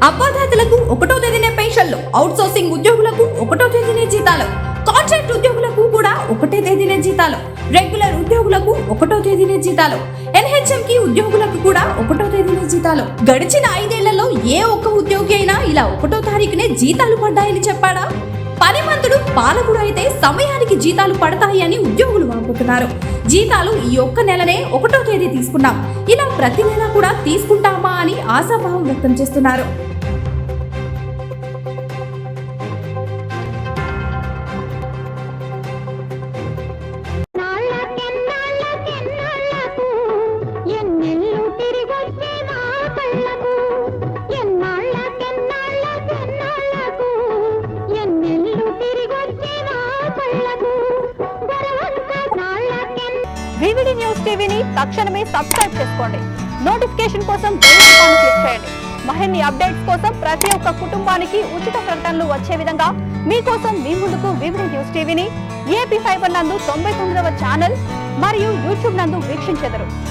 అవ్వాతాతలకు 1వ తేదీనే పెన్షన్లు, అవుట్ సోర్సింగ్ ఉద్యోగులకు 1వ తేదీనే జీతాలు, కాంట్రాక్ట్ ఉద్యోగులకు కూడా 1వ తేదీనే జీతాలు, రెగ్యులర్ ఉద్యోగులకు 1వ తేదీనే జీతాలు, ఎన్హెచ్ఎంకి ఉద్యోగులకు కూడా 1వ తేదీనే జీతాలు. గడిచిన 5 ఏళ్లలో ఏ ఒక్క ఉద్యోగి అయినా ఇలా 1వ తారీఖునే జీతాలు పడ్డాయని చెప్పాడా? పనిమంతుడు పాలకుడు అయితే సమయానికి జీతాలు పడతాయి అని ఉద్యోగులు వాపోతున్నారు. జీతాలు ఈ ఒక్క నెలనే 1వ తేదీ తీసుకున్నాం, ఇలా ప్రతి నెల కూడా తీసుకుంటామా అని ఆశాభావం వ్యక్తం చేస్తున్నారు. వివిడి న్యూస్ టీవీని తక్షణమే సబ్స్క్రైబ్ చేసుకోండి. నోటిఫికేషన్ కోసం బెల్ ఐకాన్ క్లిక్ చేయండి. మరిన్ని అప్డేట్స్ కోసం ప్రతి ఒక్క కుటుంబానికి ఉచిత ప్రకటనలు వచ్చే విధంగా మీకోసం మీ ముందుకు వివిడి న్యూస్ టీవీని ఏపీ ఫైబర్ నందు 99వ ఛానల్ మరియు యూట్యూబ్ నందు వీక్షించెదరు.